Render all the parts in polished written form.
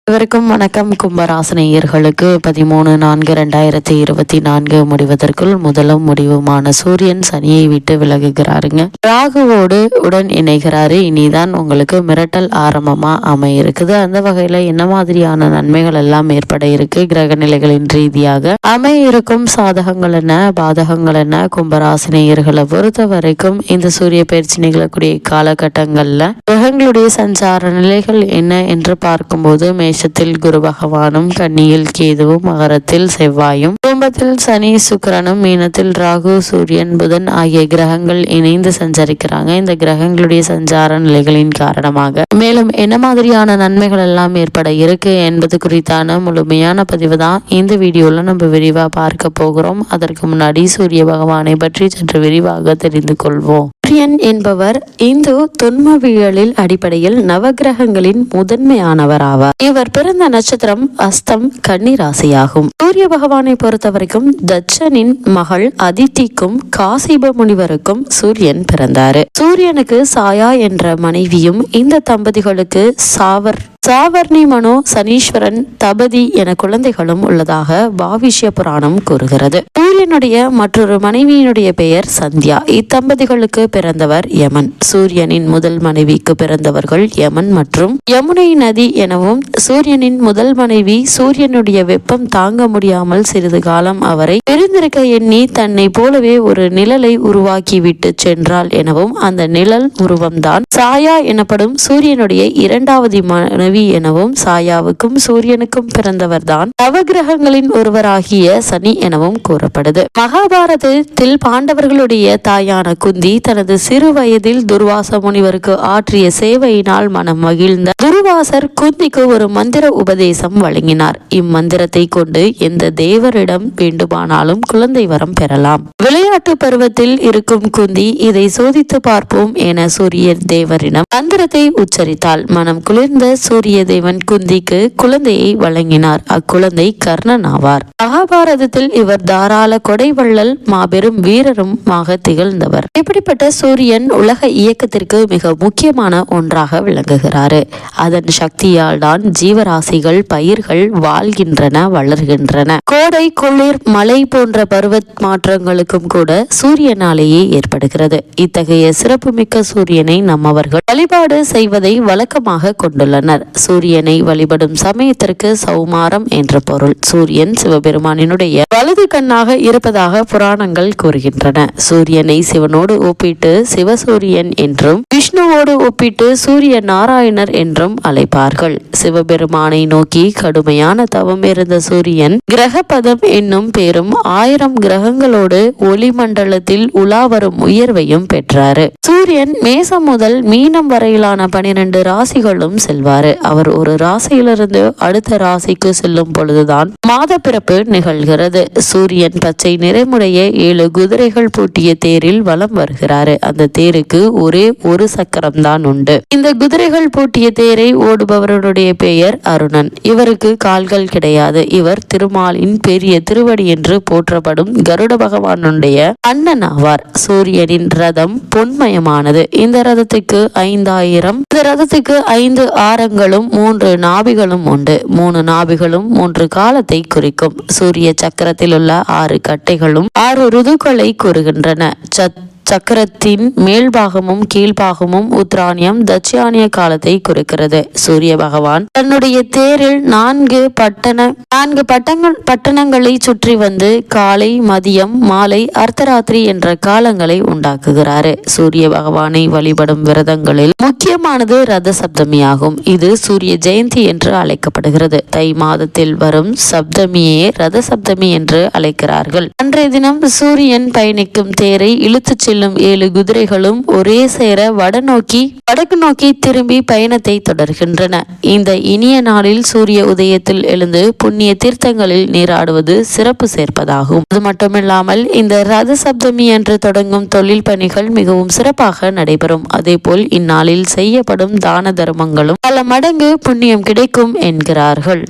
இவருக்கும் வணக்கம். கும்பராசினியர்களுக்கு 13/4/2024 முடிவதற்குள் முதலும் முடிவுமான சூரியன் சனியை விட்டு விலகுகிறாருங்க. ராகுவோடு உடன் இணைகிறாரு. இனிதான் உங்களுக்கு மிரட்டல் ஆரம்பமா அமையிருக்குது. அந்த வகையில என்ன மாதிரியான நன்மைகள் எல்லாம் ஏற்பட இருக்கு, கிரக நிலைகளின் ரீதியாக அமையிருக்கும் சாதகங்கள் என்ன, பாதகங்கள் என்ன, கும்பராசினியர்களை பொறுத்த வரைக்கும் இந்த சூரிய பயிற்சி நிகழக்கூடிய காலகட்டங்கள்ல கிரகங்களுடைய சஞ்சார நிலைகள் என்ன என்று பார்க்கும்போது மேஷத்தில் குரு பகவானும், கன்னியில் கேதுவும், மகரத்தில் செவ்வாயும், கும்பத்தில் சனி சுக்கிரனும், மீனத்தில் ராகு சூரியன் புதன் ஆகிய கிரகங்கள் இணைந்து சஞ்சரிக்கிறாங்க. இந்த கிரகங்களுடைய சஞ்சார நிலைகளின் காரணமாக மேலும் என்ன மாதிரியான நன்மைகள் எல்லாம் ஏற்பட இருக்கு என்பது குறித்தான முழுமையான பதிவு தான் இந்த வீடியோல நம்ம விரிவா பார்க்க போகிறோம். அதற்கு முன்னாடி சூரிய பகவானை பற்றி சற்று விரிவாக தெரிந்து கொள்வோம். சூரியன் என்பவர் இந்து தொன்மவியலில் அடிப்படையில் நவகிரகங்களின் முதன்மையானவர் ஆவார். இவர் பிறந்த நட்சத்திரம் அஸ்தம், கன்னி ராசியாகும். சூரிய பகவானை பொறுத்தவரைக்கும் தட்சனின் மகள் அதித்திக்கும் காசிப முனிவருக்கும் சூரியன் பிறந்தாரு. சூரியனுக்கு சாயா என்ற மனைவியும் இந்த தம்பதிகளுக்கு சாவர்ணி மனோ, சனீஸ்வரன், தபதி என குழந்தைகளும் உள்ளதாக பாவிஷ்ய புராணம் கூறுகிறது. சூரியனுடைய மற்றொரு மனைவியினுடைய பெயர் சந்தியா. இத்தம்பதிகளுக்கு பிறந்தவர் யமன். சூரியனின் முதல் மனைவிக்கு பிறந்தவர்கள் யமன் மற்றும் யமுனை நதி எனவும், சூரியனின் முதல் மனைவி சூரியனுடைய வெப்பம் தாங்க முடியாமல் சிறிது காலம் அவரை பிரிந்திருக்க எண்ணி தன்னை போலவே ஒரு நிழலை உருவாக்கி விட்டு சென்றாள் எனவும், அந்த நிழல் உருவம்தான் சாயா எனப்படும் சூரியனுடைய இரண்டாவது மனைவி எனவும், சாயாவுக்கும் சூரியனுக்கும் பிறந்தவர்தான் நவகிரகங்களின் ஒருவராகிய சனி எனவும் கூறப்படுது. மகாபாரதத்தில் பாண்டவர்களுடைய தாயான குந்தி தனது சிறு வயதில் துர்வாச முனிவருக்கு ஆற்றிய சேவையினால் மனம் மகிழ்ந்த துர்வாசர் குந்திக்கு ஒரு மந்திர உபதேசம் வழங்கினார். இம்மந்திரத்தை கொண்டு எந்த தேவரிடம் வேண்டுமானாலும் குழந்தை வரம் பெறலாம். விளையாட்டு பருவத்தில் இருக்கும் குந்தி இதை சோதித்து பார்ப்போம் என சூரிய தேவரிடம் மந்திரத்தை உச்சரித்தாள். மனம் குளிர்ந்த சூரிய தேவன் குந்திக்கு குழந்தையை வழங்கினார். அக்குழந்தை கர்ணன் ஆவார். மகாபாரதத்தில் இவர் தாராள கொடைவள்ளல், மாபெரும் வீரரும் திகழ்ந்தவர். இப்படிப்பட்ட சூரியன் உலக இயக்கத்திற்கு மிக முக்கியமான ஒன்றாக விளங்குகிறாரு. அதன் சக்தியால் தான் ஜீவராசிகள், பயிர்கள் வாழ்கின்றன, வளர்கின்றன. கோடை, குளிர், மழை போன்ற பருவ மாற்றங்களுக்கும் கூட சூரியனாலேயே ஏற்படுகிறது. இத்தகைய சிறப்புமிக்க சூரியனை நம்மவர்கள் வழிபாடு செய்வதை வழக்கமாக கொண்டுள்ளனர். சூரியனை வழிபடும் சமயத்திற்கு சௌமாரம் என்ற பொருள். சூரியன் சிவபெருமானினுடைய வலது கண்ணாக இருப்பதாக புராணங்கள் கூறுகின்றன. சூரியனை சிவனோடு ஒப்பிட்டு சிவசூரியன் என்றும், விஷ்ணுவோடு ஒப்பிட்டு சூரிய நாராயணர் என்றும் அழைப்பார்கள். சிவபெருமானை நோக்கி கடுமையான தவம் இருந்த சூரியன் கிரகபதம் என்னும் பேரும் 1000 கிரகங்களோடு ஒளிமண்டலத்தில் உலாவரும் உயர்வையும் பெற்றாரு. சூரியன் மேசம் முதல் மீனம் வரையிலான 12 ராசிகளும் செல்வாரு. அவர் ஒரு ராசியிலிருந்து அடுத்த ராசிக்கு செல்லும் பொழுதுதான் மாத பிறப்பு நிகழ்கிறது. சூரியன் பச்சை நிறமுடைய 7 குதிரைகள் பூட்டிய தேரில் வலம் வருகிறாரு. அந்த தேருக்கு ஒரே ஒரு சக்கரம் தான் உண்டு. இந்த குதிரைகள் பூட்டிய தேரை ஓடுபவருடைய பெயர் அருணன். இவருக்கு கால்கள் கிடையாது. இவர் திருமாலின் பெரிய திருவடி என்று போற்றப்படும் கருட பகவானுடைய அண்ணன் ஆவார். சூரியனின் ரதம் பொன்மயமானது. இந்த ரதத்துக்கு 5 ஆரங்களும் 3 நாபிகளும் உண்டு. 3 நாபிகளும் 3 காலத்தை குறிக்கும். சூரிய சக்கரத்தில் உள்ள 6 கட்டைகளும் 6 ருதுக்களை கூறுகின்றன. சக்கரத்தின் மேல்பாகமும் கீழ்பாகமும் உத்ராணியம், தட்சியானிய காலத்தை குறிக்கிறது. சூரிய பகவான் தன்னுடைய தேரில் 4 பட்டணங்களை சுற்றி வந்து காலை, மதியம், மாலை, அர்த்தராத்திரி என்ற காலங்களை உண்டாக்குகிறாரு. சூரிய பகவானை வழிபடும் விரதங்களில் முக்கியமானது ரத சப்தமியாகும். இது சூரிய ஜெயந்தி என்று அழைக்கப்படுகிறது. தை மாதத்தில் வரும் சப்தமியே ரத சப்தமி என்று அழைக்கிறார்கள். அன்றைய தினம் சூரியன் பயணிக்கும் தேரை இழுத்துச் செல்லும் 7 குதிரைகளும் ஒரே சேர வடக்கு நோக்கி திரும்பி பயணத்தை தொடர்கின்றன. இந்த இனிய நாளில் சூரிய உதயத்தில் எழுந்து புண்ணிய தீர்த்தங்களில் நீராடுவது சிறப்பு சேர்ப்பதாகும். அது மட்டுமில்லாமல் இந்த ரத சப்தமி என்று தொடங்கும் தொழில் பணிகள் மிகவும் சிறப்பாக நடைபெறும். அதேபோல் இந்நாளில் செய்யப்படும் தான தர்மங்களும் பல மடங்கு புண்ணியம் கிடைக்கும் என்கிறார்கள்.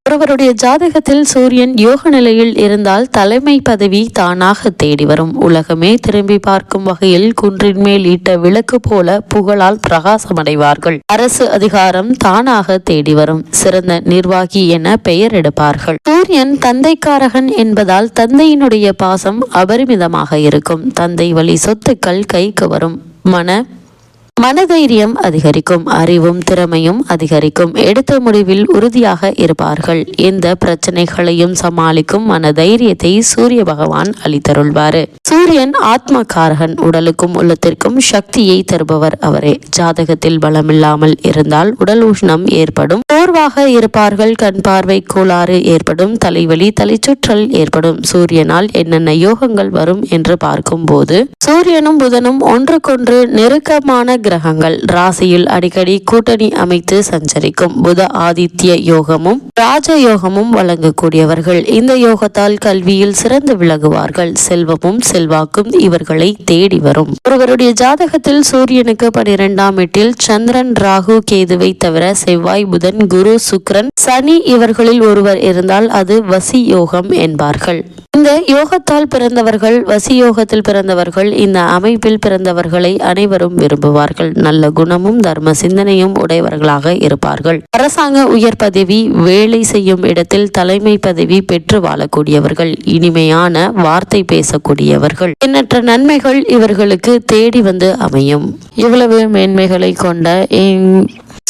ஒருவருடைய ஜாதகத்தில் சூரியன் யோக நிலையில் இருந்தால் தலைமை பதவி தானாக தேடி வரும். உலகமே திரும்பி பார்க்கும் வகையில் குன்றின் மேல் ஈட்ட விளக்கு போல புகழால் பிரகாசமடைவார்கள். அரசு அதிகாரம் தானாக தேடி வரும். சிறந்த நிர்வாகி என பெயர் எடுப்பார்கள். சூரியன் தந்தைக்காரகன் என்பதால் தந்தையினுடைய பாசம் அபரிமிதமாக இருக்கும். தந்தை வழி சொத்துக்கள் கைக்கு வரும். மனதைரியம் அதிகரிக்கும். அறிவும் திறமையும் அதிகரிக்கும். எடுத்த முடிவில் உறுதியாக இருப்பார்கள். எந்த பிரச்சனைகளையும் சமாளிக்கும் மனதைரியத்தை சூரிய பகவான் அளித்தருள்வாரு. சூரியன் ஆத்மகாரகன். உடலுக்கும் உள்ளத்திற்கும் சக்தியை தருபவர் அவரே. ஜாதகத்தில் பலமில்லாமல் இருந்தால் உடல் உஷ்ணம் ஏற்படும். சோர்வாக இருப்பார்கள். கண் பார்வை கோளாறு ஏற்படும். தலைவலி தலைச்சுற்றல் ஏற்படும். சூரியனால் என்னென்ன யோகங்கள் வரும் என்று பார்க்கும் போது சூரியனும் புதனும் ஒன்றுக்கொன்று நெருக்கமான கிரகங்கள். ராசியில் அடிக்கடி கூட்டணி அமைத்து சஞ்சரிக்கும். புத ஆதித்ய யோகமும் ராஜ யோகமும் வழங்கக்கூடியவர்கள். இந்த யோகத்தால் கல்வியில் சிறந்து விளங்குவார்கள். செல்வமும் செல்வாக்கும் இவர்களை தேடி வரும். ஒருவருடைய ஜாதகத்தில் சூரியனுக்கு 12ஆம் வீட்டில் சந்திரன் ராகு கேதுவை தவிர செவ்வாய் புதன் குரு சுக்கிரன் சனி இவர்களில் ஒருவர் இருந்தால் அது வசி யோகம் என்பார்கள். இந்த யோகத்தால் பிறந்தவர்கள் வசி யோகத்தில் பிறந்தவர்கள் இந்த அமைப்பில் பிறந்தவர்களை அனைவரும் விரும்புவார்கள். நல்ல குணமும் தர்ம சிந்தனையும் உடையவர்களாக இருப்பார்கள். அரசாங்க உயர் பதவி வேலை செய்யும் இடத்தில் தலைமை பதவி பெற்று வாழக்கூடியவர்கள். இனிமையான வார்த்தை பேசக்கூடியவர்கள். எண்ணற்ற நன்மைகள் இவர்களுக்கு தேடி வந்து அமையும். இவ்வளவு மேன்மைகளை கொண்ட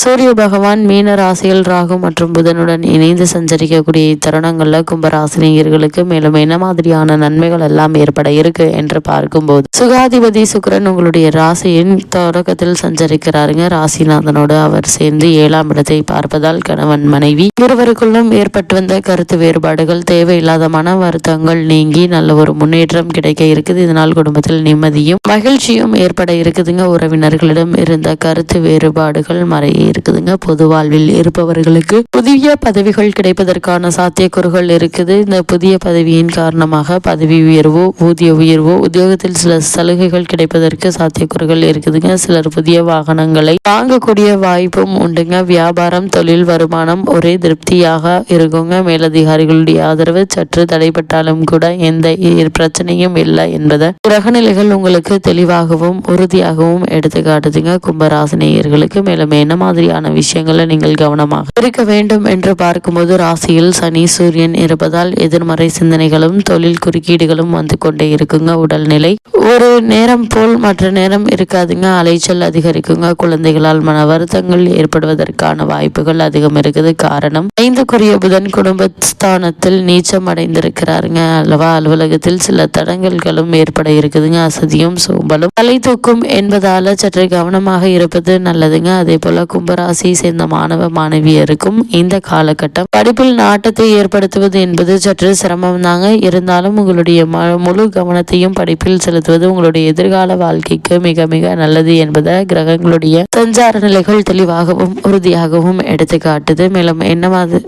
சூரிய பகவான் மீன ராசியில் ராகு மற்றும் புதனுடன் இணைந்து சஞ்சரிக்கக்கூடிய தருணங்கள்ல கும்பராசினியர்களுக்கு மேலும் என்ன மாதிரியான நன்மைகள் எல்லாம் ஏற்பட இருக்கு என்று பார்க்கும்போது சுகாதிபதி சுக்கிரன் உங்களுடைய ராசியின் தொடக்கத்தில் சஞ்சரிக்கிறாருங்க. ராசிநாதனோடு அவர் சேர்ந்து 7ஆம் இடத்தை பார்ப்பதால் கணவன் மனைவி இருவருக்குள்ளும் ஏற்பட்டு வந்த கருத்து வேறுபாடுகள் தேவையில்லாத மன வருத்தங்கள் நீங்கி நல்ல ஒரு முன்னேற்றம் கிடைக்க இருக்குது. இதனால் குடும்பத்தில் நிம்மதியும் மகிழ்ச்சியும் ஏற்பட இருக்குதுங்க. உறவினர்களிடம் இருந்த கருத்து வேறுபாடுகள் மறைய இருக்குதுங்க. பொது வாழ்வில் இருப்பவர்களுக்கு புதிய பதவிகள் கிடைப்பதற்கான சாத்தியக்கூறுகள் இருக்குது. இந்த புதிய பதவியின் காரணமாக பதவி உயர்வோ ஊதிய உயர்வோ உத்தியோகத்தில் சில சலுகைகள் கிடைப்பதற்கு சாத்தியக்கூறுகள் இருக்குதுங்க. சிலர் புதிய வாகனங்களை வாங்கக்கூடிய வாய்ப்பும் உண்டுங்க. வியாபாரம் தொழில் வருமானம் ஒரே திருப்தியாக இருக்குங்க. மேலதிகாரிகளுடைய ஆதரவு சற்று தடைப்பட்டாலும் கூட எந்த பிரச்சனையும் இல்லை என்பதை கிரகநிலைகள் உங்களுக்கு தெளிவாகவும் உறுதியாகவும் எடுத்து காட்டுதுங்க. கும்பராசினியர்களுக்கு மேலும் என்ன மாதிரியான விஷயங்களை நீங்கள் கவனமாக இருக்க வேண்டும் என்று பார்க்கும்போது ராசியில் சனி சூரியன் இருப்பதால் எதிர்மறை சிந்தனைகளும் தொழில் குறுக்கீடுகளும் வந்து கொண்டே இருக்குங்க. உடல்நிலை ஒரு நேரம் போல் மற்ற நேரம் இருக்காதுங்க. அலைச்சல் அதிகரிக்குங்க. குழந்தைகளால் மன வருத்தங்கள் ஏற்படுவதற்கான வாய்ப்புகள் அதிகம் இருக்குது. காரணம் 5க்குரிய புதன் குடும்பஸ்தானத்தில் நீச்சம் அடைந்திருக்கிறாருங்க அல்லவா. அலுவலகத்தில் சில தடங்கல்களும் ஏற்பட இருக்குதுங்க. அசதியும் சோம்பலும் தலை தூக்கும் என்பதால சற்று கவனமாக இருப்பது நல்லதுங்க. அதே போல கும்பராசியை சேர்ந்த மாணவ மாணவியருக்கும் இந்த காலகட்டம் படிப்பில் நாட்டத்தை ஏற்படுத்துவது என்பது சற்று சிரமம் தாங்க. இருந்தாலும் உங்களுடைய முழு கவனத்தையும் படிப்பில் செலுத்துவது உங்களுடைய எதிர்கால வாழ்க்கைக்கு மிக மிக நல்லது என்பதை கிரகங்களுடைய சஞ்சார நிலைகள் தெளிவாகவும் உறுதியாகவும் எடுத்து காட்டுது. மேலும் என்னவாது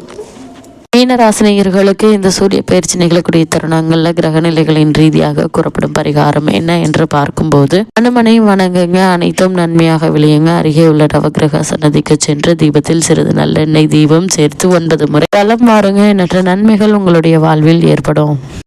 மீனராசினியர்களுக்கு இந்த சூரிய பயிற்சி நிகழக்கூடிய தருணங்கள்ல கிரகநிலைகளின் ரீதியாக கூறப்படும் பரிகாரம் என்ன என்று பார்க்கும்போது அனுமனை வணங்குங்க. அனைத்தும் நன்மையாக விளையுங்க. அருகே உள்ள நவகிரக சன்னதிக்கு சென்று தீபத்தில் சிறிது நல்லெண்ணெய் தீபம் சேர்த்து 9 முறை வலம் வாருங்க. எண்ணற்ற நன்மைகள் உங்களுடைய வாழ்வில் ஏற்படும்.